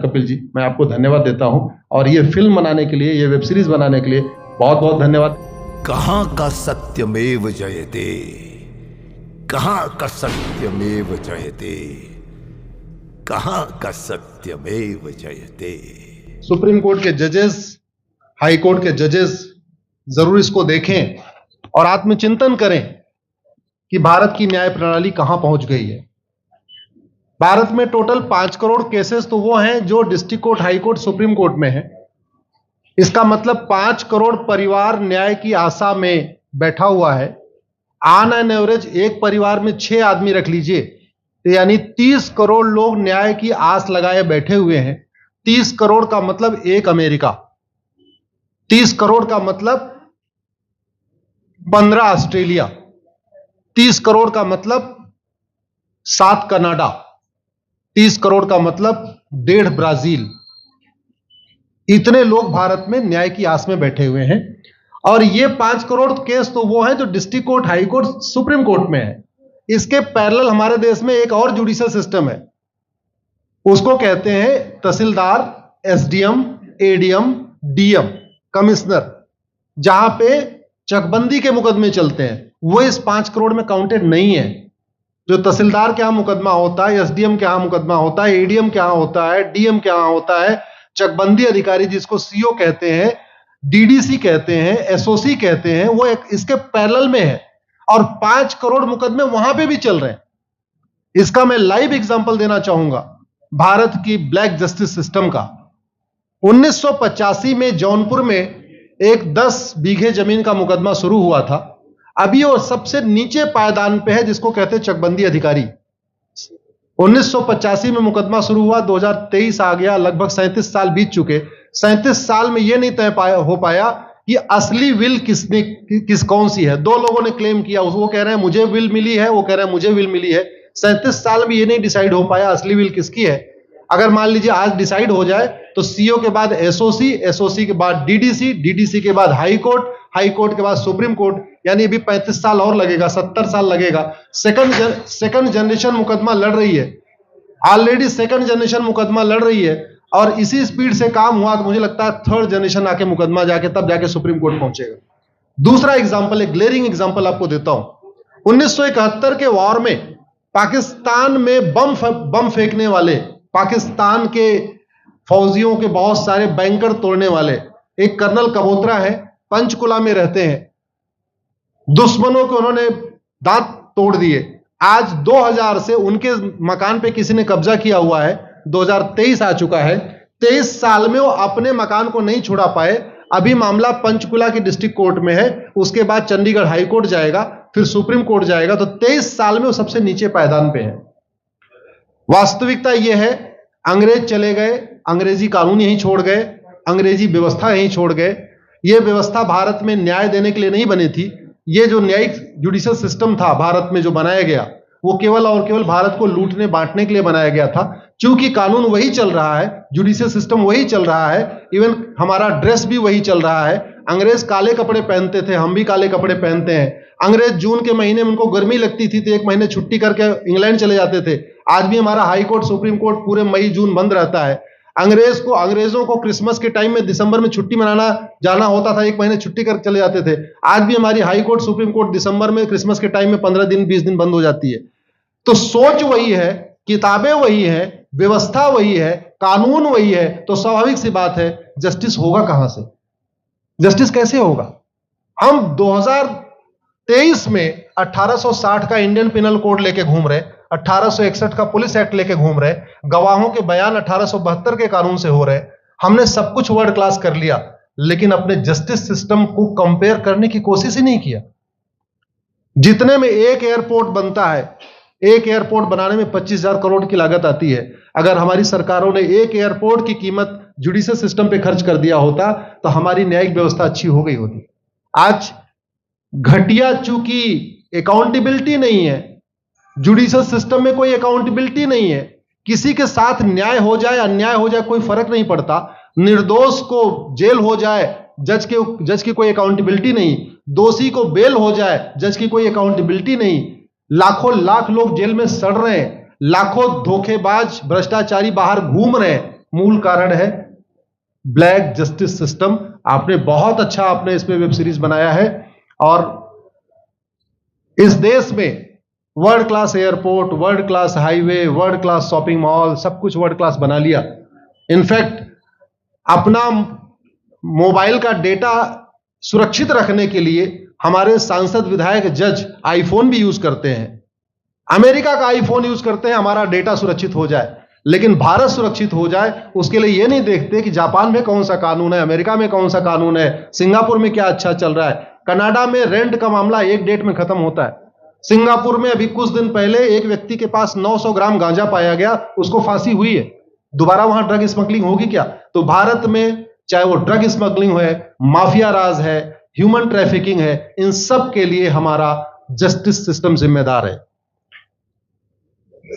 कपिल जी, मैं आपको धन्यवाद देता हूं और ये फिल्म बनाने के लिए, ये वेब सीरीज बनाने के लिए बहुत बहुत धन्यवाद। कहां का सत्यमेव जयते, कहां का सत्यमेव जयते, कहां का सत्यमेव जयते। सुप्रीम कोर्ट के जजेस, हाई कोर्ट के जजेस जरूर इसको देखें और आत्मचिंतन करें कि भारत की न्याय प्रणाली कहां पहुंच गई है। भारत में टोटल 5 करोड़ केसेस तो वो हैं जो district court, high court, supreme court में है। इसका मतलब 5 करोड़ परिवार न्याय की आशा में बैठा हुआ है। ऑन एन एवरेज एक परिवार में 6 आदमी रख लीजिए, तो यानी 30 करोड़ लोग न्याय की आस लगाए बैठे हुए हैं। 30 करोड़ का मतलब एक अमेरिका, 30 करोड़ का मतलब 15 ऑस्ट्रेलिया, 30 करोड़ का मतलब 7 कनाडा, 30 करोड़ का मतलब 1.5 ब्राजील। इतने लोग भारत में न्याय की आस में बैठे हुए हैं। और ये 5 करोड़ केस तो वो हैं जो district court, high court, supreme court में है। इसके पैरेलल हमारे देश में एक और जुडिशियल सिस्टम है, उसको कहते हैं तहसीलदार, एसडीएम, एडीएम, डीएम, कमिश्नर, जहां पे चकबंदी के मुकदमे चलते हैं। वो इस 5 करोड़ में काउंटेड नहीं है। जो तहसीलदार के यहां मुकदमा होता है, एसडीएम के यहां मुकदमा होता है, एडीएम के यहां होता है, डीएम के यहां होता है, चकबंदी अधिकारी जिसको सीओ कहते हैं, डीडीसी कहते हैं, एसओसी कहते हैं, वो इसके पैरेलल में है और 5 करोड़ मुकदमे वहां पे भी चल रहे हैं। इसका मैं लाइव एग्जांपल देना चाहूंगा भारत की ब्लैक जस्टिस सिस्टम का। 1985 में जौनपुर में एक 10 बीघे जमीन का मुकदमा शुरू हुआ था। अभी वो सबसे नीचे पायदान पे है, जिसको कहते हैं चकबंदी अधिकारी। 1985 में मुकदमा शुरू हुआ, 2023 आ गया, लगभग 37 साल बीत चुके। 37 साल में यह नहीं तय हो पाया कि असली विल कौन सी है। 2 लोगों ने क्लेम किया, वो कह रहे हैं मुझे विल मिली है, वो कह रहे हैं मुझे विल मिली है। 37 साल में यह नहीं डिसाइड हो पाया असली विल किसकी है। अगर मान लीजिए आज डिसाइड हो जाए तो सीओ के बाद एसओसी, एसओसी के बाद डीडीसी, डीडीसी के बाद हाई कोर्ट, हाई कोर्ट के बाद सुप्रीम कोर्ट, यानी अभी 35 साल और लगेगा, 70 साल लगेगा। सेकंड जनरेशन मुकदमा लड़ रही है, ऑलरेडी सेकंड जनरेशन मुकदमा लड़ रही है और इसी स्पीड से काम हुआ तो मुझे लगता है थर्ड जनरेशन आके मुकदमा तब जाके सुप्रीम कोर्ट पहुंचेगा। दूसरा एग्जांपल, एक ग्लेरिंग एग्जांपल आपको देता हूं। 1971 के वॉर में पाकिस्तान में बम फेंकने वाले, पाकिस्तान के फौजियों के बहुत सारे बैंकर तोड़ने वाले एक कर्नल कबोत्रा है, पंचकुला में रहते हैं। दुश्मनों को उन्होंने दांत तोड़ दिए। आज 2000 से उनके मकान पे किसी ने कब्जा किया हुआ है। 2023 आ चुका है, 23 साल में वो अपने मकान को नहीं छुड़ा पाए। अभी मामला पंचकुला की डिस्ट्रिक्ट कोर्ट में है, उसके बाद चंडीगढ़ हाई कोर्ट जाएगा, फिर सुप्रीम कोर्ट जाएगा। तो 23 साल में वो सबसे नीचे पायदान पे है। वास्तविकता यह है, अंग्रेज चले गए, अंग्रेजी कानून यहीं छोड़ गए, अंग्रेजी व्यवस्था यहीं छोड़ गए। यह व्यवस्था भारत में न्याय देने के लिए नहीं बनी थी। यह जो न्यायिक जुडिशियल सिस्टम था भारत में जो बनाया गया, वो केवल और केवल भारत को लूटने बांटने के लिए बनाया गया था। क्योंकि कानून वही चल रहा है, जुडिशियल सिस्टम वही चल रहा है, इवन हमारा ड्रेस भी वही चल रहा है। अंग्रेज काले कपड़े पहनते थे, हम भी काले कपड़े पहनते हैं। अंग्रेज जून के महीने में उनको गर्मी लगती थी तो 1 महीने छुट्टी करके इंग्लैंड चले जाते थे। आज भी हमारा हाई कोर्ट, सुप्रीम कोर्ट पूरे मई जून बंद रहता है। अंग्रेजों को क्रिसमस के टाइम में दिसंबर में छुट्टी मनाना जाना होता था, 1 महीने छुट्टी कर चले जाते थे। आज भी हमारी हाई कोर्ट, सुप्रीम कोर्ट दिसंबर में, क्रिसमस के टाइम में 15 दिन 20 दिन बंद हो जाती है। तो सोच वही है, किताबें वही है, व्यवस्था वही है, कानून वही है, तो स्वाभाविक सी बात है जस्टिस होगा कहां से? जस्टिस कैसे होगा? हम 2023 में 1860 का इंडियन पिनल कोड लेके घूम रहे, 1861 का पुलिस एक्ट लेके घूम रहे, गवाहों के बयान 1872 के कानून से हो रहे। हमने सब कुछ वर्ल्ड क्लास कर लिया, लेकिन अपने जस्टिस सिस्टम को कंपेयर करने की कोशिश ही नहीं किया। जितने में एक एयरपोर्ट बनता है, एक एयरपोर्ट बनाने में 25,000 करोड़ की लागत आती है। अगर हमारी सरकारों ने एक एयरपोर्ट की कीमत जुडिशियल सिस्टम पे खर्च कर दिया होता तो हमारी न्यायिक व्यवस्था अच्छी हो गई होती। आज घटिया, चूंकि अकाउंटेबिलिटी नहीं है, जुडिशियल सिस्टम में कोई अकाउंटेबिलिटी नहीं है, किसी के साथ न्याय हो जाए अन्याय हो जाए कोई फर्क नहीं पड़ता, निर्दोष को जेल हो जाए जज की कोई अकाउंटेबिलिटी नहीं, दोषी को बेल हो जाए जज की कोई अकाउंटेबिलिटी नहीं, लाख लोग जेल में सड़ रहे हैं, लाखों धोखेबाज भ्रष्टाचारी बाहर घूम रहे हैं, मूल कारण है ब्लैक जस्टिस सिस्टम। आपने बहुत अच्छा आपने इस पे वेब सीरीज बनाया है और इस देश में world class airport, world class highway, world class shopping mall, सब कुछ वर्ल्ड क्लास बना लिया। इनफैक्ट अपना मोबाइल का डेटा सुरक्षित रखने के लिए हमारे सांसद, विधायक, जज आईफोन भी यूज करते हैं। अमेरिका का आईफोन यूज करते हैं हमारा डेटा सुरक्षित हो जाए, लेकिन भारत सुरक्षित हो जाए उसके लिए यह नहीं देखते कि जापान में कौन सा कानून है, अमेरिका में कौन सा कानून है, सिंगापुर में क्या अच्छा चल रहा है। कनाडा में रेंट का मामला एक डेट में खत्म होता है। सिंगापुर में अभी कुछ दिन पहले एक व्यक्ति के पास 900 ग्राम गांजा पाया गया, उसको फांसी हुई है। दोबारा वहां ड्रग स्मगलिंग होगी क्या? तो भारत में चाहे वो ड्रग स्मगलिंग है, माफिया राज है, ह्यूमन ट्रैफिकिंग है, इन सब के लिए हमारा जस्टिस सिस्टम जिम्मेदार है।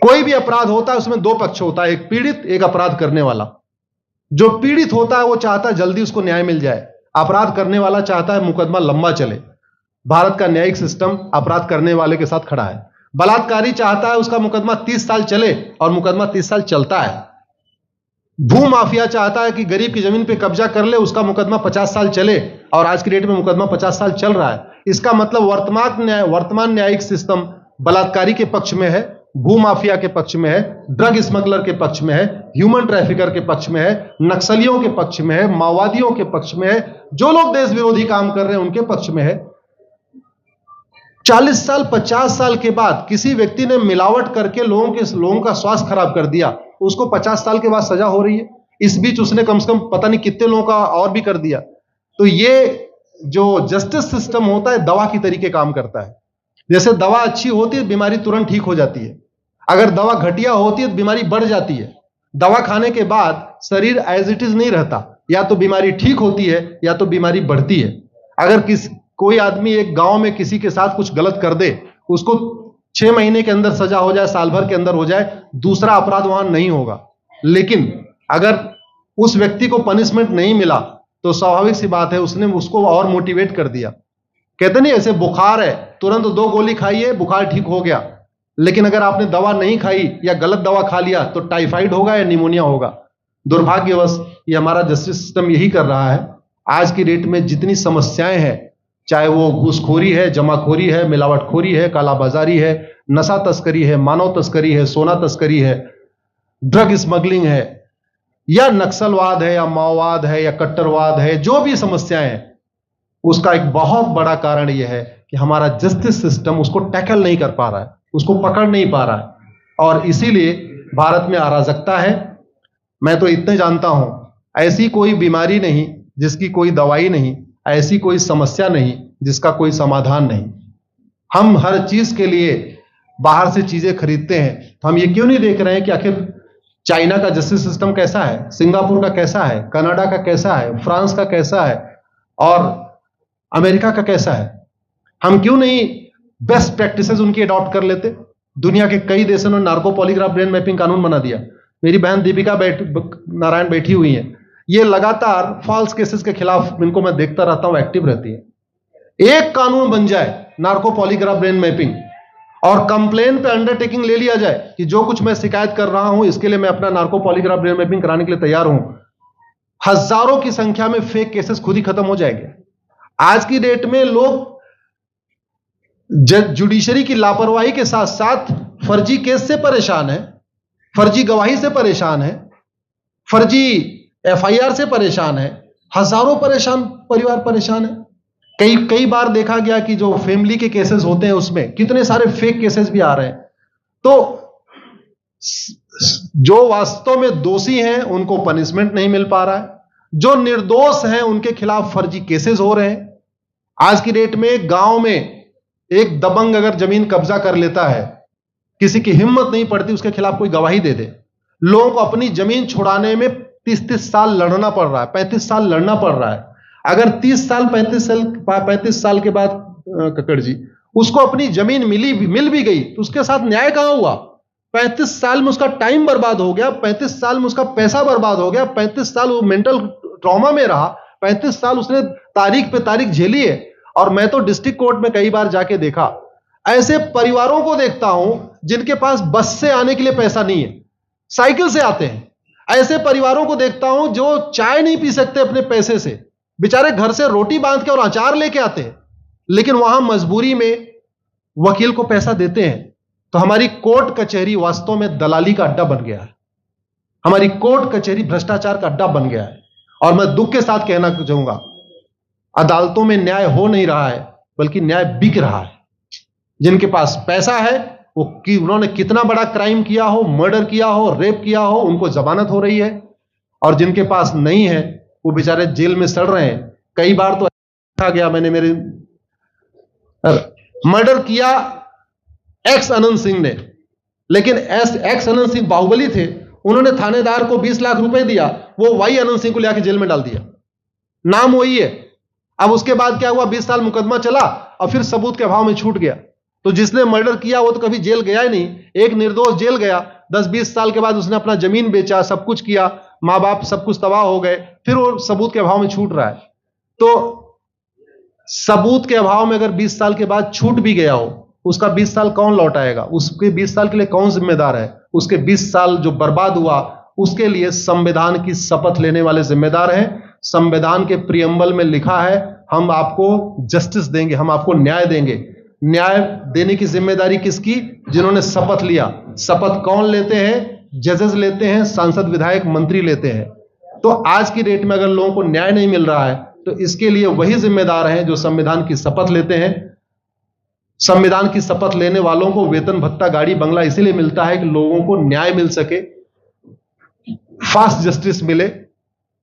कोई भी अपराध होता है उसमें दो पक्ष होता है, एक पीड़ित, एक अपराध करने वाला। जो पीड़ित होता है वो चाहता है जल्दी उसको न्याय मिल जाए, अपराध करने वाला चाहता है मुकदमा लंबा चले। भारत का न्यायिक सिस्टम अपराध करने वाले के साथ खड़ा है। बलात्कारी चाहता है उसका मुकदमा 30 साल चले और मुकदमा 30 साल चलता है। भू माफिया चाहता है कि गरीब की जमीन पे कब्जा कर ले, उसका मुकदमा 50 साल चले और आज की डेट में मुकदमा 50 साल चल रहा है। इसका मतलब वर्तमान न्यायिक सिस्टम बलात्कारी के पक्ष में है, भू माफिया के पक्ष में है, ड्रग स्मगलर के पक्ष में है, ह्यूमन ट्रैफिकर के पक्ष में है, नक्सलियों के पक्ष में है, माओवादियों के पक्ष में है, जो लोग देश विरोधी काम कर रहे हैं उनके पक्ष में है। 40 साल 50 साल के बाद किसी व्यक्ति ने मिलावट करके लोगों का स्वास्थ्य खराब कर दिया, उसको 50 साल के बाद सजा हो रही है। इस बीच उसने कम से कम पता नहीं कितने लोगों का और भी कर दिया। तो ये जो जस्टिस सिस्टम होता है दवा की तरीके काम करता है। जैसे दवा अच्छी होती है बीमारी तुरंत ठीक हो जाती है, अगर दवा घटिया होती है तो बीमारी बढ़ जाती है। दवा खाने के बाद शरीर एज इट इज नहीं रहता, या तो बीमारी ठीक होती है या तो बीमारी बढ़ती है। अगर कोई आदमी एक गांव में किसी के साथ कुछ गलत कर दे, उसको 6 महीने के अंदर सजा हो जाए, साल भर के अंदर हो जाए, दूसरा अपराध वहां नहीं होगा। लेकिन अगर उस व्यक्ति को पनिशमेंट नहीं मिला तो स्वाभाविक सी बात है उसने उसको और मोटिवेट कर दिया। कहते नहीं ऐसे बुखार है, तुरंत 2 गोली खाइए बुखार ठीक हो गया, लेकिन अगर आपने दवा नहीं खाई या गलत दवा खा लिया तो टाइफाइड होगा या निमोनिया होगा। दुर्भाग्यवश ये हमारा जस्टिस सिस्टम यही कर रहा है। आज की डेट में जितनी समस्याएं हैं, चाहे वो घूसखोरी है, जमाखोरी है, मिलावटखोरी है, कालाबाजारी है, नशा तस्करी है, मानव तस्करी है, सोना तस्करी है, ड्रग स्मगलिंग है, या नक्सलवाद है, या माओवाद है, या कट्टरवाद है, जो भी समस्याएं हैं, उसका एक बहुत बड़ा कारण यह है कि हमारा जस्टिस सिस्टम उसको टैकल नहीं कर पा रहा है, उसको पकड़ नहीं पा रहा है, और इसीलिए भारत में अराजकता है। मैं तो इतने जानता हूं, ऐसी कोई बीमारी नहीं जिसकी कोई दवाई नहीं, ऐसी कोई समस्या नहीं जिसका कोई समाधान नहीं। हम हर चीज के लिए बाहर से चीजें खरीदते हैं, तो हम ये क्यों नहीं देख रहे हैं कि आखिर चाइना का जस्टिस सिस्टम कैसा है, सिंगापुर का कैसा है, कनाडा का कैसा है, फ्रांस का कैसा है और अमेरिका का कैसा है। हम क्यों नहीं बेस्ट प्रैक्टिसेस उनकी अडॉप्ट कर लेते। दुनिया के कई देशों ने नार्को पॉलीग्राफ ब्रेन मैपिंग कानून बना दिया। मेरी बहन दीपिका नारायण बैठी हुई है, ये लगातार फॉल्स केसेस के खिलाफ, इनको मैं देखता रहता हूं, एक्टिव रहती है। एक कानून बन जाए नार्को पॉलीग्राफ ब्रेन मैपिंग और कंप्लेन पे अंडरटेकिंग ले लिया जाए कि जो कुछ मैं शिकायत कर रहा हूं इसके लिए मैं अपना नार्को पॉलीग्राफ ब्रेन मैपिंग कराने के लिए तैयार हूं, हजारों की संख्या में फेक केसेस खुद ही खत्म हो जाएंगे। आज की डेट में लोग जुडिशरी की लापरवाही के साथ साथ फर्जी केस से परेशान है, फर्जी गवाही से परेशान है, फर्जी एफआईआर से परेशान है, हजारों परिवार परेशान है। कई बार देखा गया कि जो फैमिली के केसेस होते हैं उसमें कितने सारे फेक केसेस भी आ रहे हैं। तो जो वास्तव में दोषी हैं उनको पनिशमेंट नहीं मिल पा रहा है, जो निर्दोष हैं उनके खिलाफ फर्जी केसेस हो रहे हैं। आज की डेट में गांव में एक दबंग अगर जमीन कब्जा कर लेता है, किसी की हिम्मत नहीं पड़ती उसके खिलाफ कोई गवाही दे दे। लोगों को अपनी जमीन छुड़ाने में 30 साल लड़ना पड़ रहा है, 35 साल लड़ना पड़ रहा है। अगर 30 साल 35 साल के बाद कक्कड़ जी उसको अपनी जमीन मिल भी गई तो उसके साथ न्याय कहां हुआ? 35 साल में उसका टाइम बर्बाद हो गया, 35 साल में उसका पैसा बर्बाद हो गया, 35 साल वो मेंटल ट्रॉमा में रहा, 35 साल उसने तारीख पे तारीख झेली है। और मैं तो डिस्ट्रिक्ट कोर्ट में कई बार जाके देखा, ऐसे परिवारों को देखता हूं जिनके पास बस से आने के लिए पैसा नहीं है, साइकिल से आते हैं। ऐसे परिवारों को देखता हूं जो चाय नहीं पी सकते अपने पैसे से, बेचारे घर से रोटी बांध के और अचार लेके आते हैं, लेकिन वहां मजबूरी में वकील को पैसा देते हैं। तो हमारी कोर्ट कचहरी वास्तव में दलाली का अड्डा बन गया है। हमारी कोर्ट कचहरी भ्रष्टाचार का अड्डा बन गया है। और मैं दुख के साथ कहना चाहूंगा, अदालतों में न्याय हो नहीं रहा है, बल्कि न्याय बिक रहा है। जिनके पास पैसा है, वो कि उन्होंने कितना बड़ा क्राइम किया हो, मर्डर किया हो, रेप किया हो, उनको जमानत हो रही है। और जिनके पास नहीं है, वो बेचारे जेल में सड़ रहे हैं। कई बार तो देखा गया, मैंने मेरे मर्डर किया एक्स अनंत सिंह ने, लेकिन एक्स अनंत सिंह बाहुबली थे, उन्होंने थानेदार को 20 लाख रुपए दिया, वो वाई अनंत सिंह को लेकर जेल में डाल दिया। नाम वही है। अब उसके बाद क्या हुआ, 20 साल मुकदमा चला और फिर सबूत के अभाव में छूट गया। तो जिसने मर्डर किया वो तो कभी जेल गया ही नहीं। एक निर्दोष जेल गया, 10-20 साल के बाद उसने अपना जमीन बेचा, सब कुछ किया, मां बाप सब कुछ तबाह हो गए, फिर वो सबूत के अभाव में छूट रहा है। तो सबूत के अभाव में अगर 20 साल के बाद छूट भी गया हो, उसका 20 साल कौन लौटाएगा? उसके 20 साल के लिए कौन जिम्मेदार है? उसके 20 साल जो बर्बाद हुआ, उसके लिए संविधान की शपथ लेने वाले जिम्मेदार हैं। संविधान के प्रियम्बल में लिखा है, हम आपको जस्टिस देंगे, हम आपको न्याय देंगे। न्याय देने की जिम्मेदारी किसकी? जिन्होंने शपथ लिया। शपथ कौन लेते हैं? जजेस लेते हैं, सांसद, विधायक, मंत्री लेते हैं। तो आज की डेट में अगर लोगों को न्याय नहीं मिल रहा है, तो इसके लिए वही जिम्मेदार हैं जो संविधान की शपथ लेते हैं। संविधान की शपथ लेने वालों को वेतन, भत्ता, गाड़ी, बंगला इसीलिए मिलता है कि लोगों को न्याय मिल सके, फास्ट जस्टिस मिले,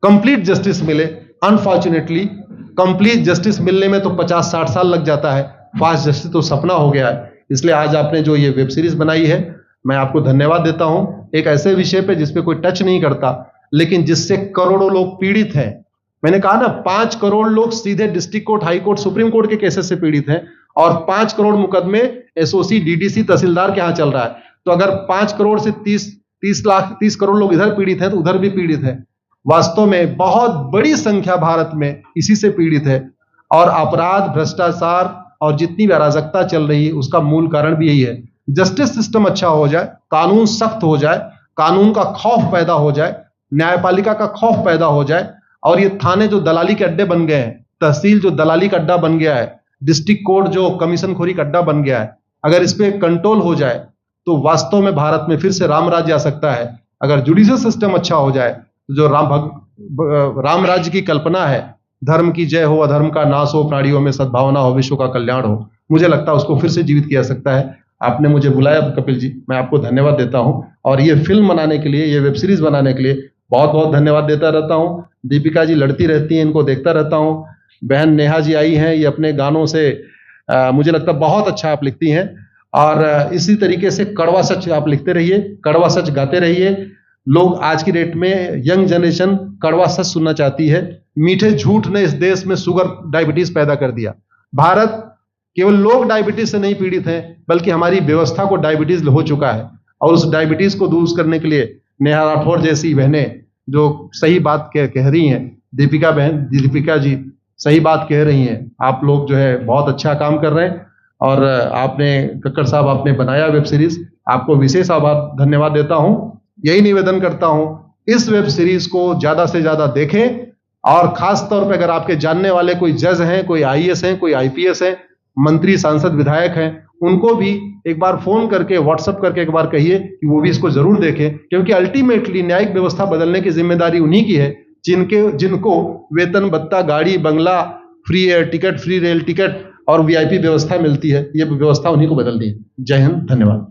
कंप्लीट जस्टिस मिले। अनफॉर्चुनेटली कंप्लीट जस्टिस मिलने में तो 50-60 साल लग जाता है, फास्ट जस्टिस तो सपना हो गया है। इसलिए आज आपने जो ये वेब सीरीज बनाई है, मैं आपको धन्यवाद देता हूं। एक ऐसे विषय पे जिस पे कोई टच नहीं करता, लेकिन जिससे करोड़ों लोग पीड़ित हैं। मैंने कहा ना, 5 करोड़ लोग सीधे district court, high court, supreme court के केसेस से पीड़ित हैं, और 5 करोड़ मुकदमे एसओसी, डीडीसी, तहसीलदार के यहां चल रहा है। तो अगर 5 करोड़ से 30 करोड़ लोग इधर पीड़ित हैं, तो उधर भी पीड़ित है। वास्तव में बहुत बड़ी संख्या भारत में इसी से पीड़ित है। और अपराध, भ्रष्टाचार और जितनी भी अराजकता चल रही है, उसका मूल कारण भी यही है। जस्टिस सिस्टम अच्छा हो जाए, कानून सख्त हो जाए, कानून का खौफ पैदा हो जाए, न्यायपालिका का खौफ पैदा हो जाए, और ये थाने जो दलाली के अड्डे बन गए हैं, तहसील जो दलाली का अड्डा बन गया है, डिस्ट्रिक्ट कोर्ट जो कमीशनखोरी का अड्डा बन गया है, अगर इस पे कंट्रोल हो जाए तो वास्तव में भारत में फिर से राम राज्य आ सकता है। अगर जुडिशियल सिस्टम अच्छा हो जाए, तो जो राम राज्य की कल्पना है, धर्म की जय हो, अधर्म का नाश हो, प्राणियों में सद्भावना हो, विश्व का कल्याण हो, मुझे लगता है उसको फिर से जीवित किया सकता है। आपने मुझे बुलाया कपिल जी, मैं आपको धन्यवाद देता हूं। और ये फिल्म बनाने के लिए, ये वेब सीरीज बनाने के लिए बहुत बहुत धन्यवाद देता रहता हूं। दीपिका जी लड़ती रहती हैं, इनको देखता रहता हूं। बहन नेहा जी आई हैं, ये अपने गानों से मुझे लगता है बहुत अच्छा आप लिखती हैं। और इसी तरीके से कड़वा सच आप लिखते रहिए, कड़वा सच गाते रहिए। लोग आज की डेट में, यंग जनरेशन कड़वा सच सुनना चाहती है। मीठे झूठ ने इस देश में शुगर, डायबिटीज पैदा कर दिया। भारत केवल लोग डायबिटीज से नहीं पीड़ित हैं, बल्कि हमारी व्यवस्था को डायबिटीज हो चुका है। और उस डायबिटीज को दूर करने के लिए नेहा राठौर जैसी बहनें जो सही बात कह रही हैं, दीपिका जी सही बात कह रही हैं। आप लोग जो है बहुत अच्छा काम कर रहे हैं। और आपने, कक्कड़ साहब, आपने बनाया वेब सीरीज, आपको विशेष आभार, धन्यवाद देता हूं। यही निवेदन करता हूं, इस वेब सीरीज को ज्यादा से ज्यादा देखें। और खास तौर पे अगर आपके जानने वाले कोई जज हैं, कोई आईएएस हैं, कोई आईपीएस हैं, मंत्री, सांसद, विधायक हैं, उनको भी एक बार फोन करके, व्हाट्सएप करके एक बार कहिए कि वो भी इसको जरूर देखें। क्योंकि अल्टीमेटली न्यायिक व्यवस्था बदलने की जिम्मेदारी उन्हीं की है जिनको वेतन, भत्ता, गाड़ी, बंगला, free air ticket, free rail ticket और वीआईपी व्यवस्था मिलती है। ये व्यवस्था उन्हीं को बदलनी है। जय हिंद, धन्यवाद।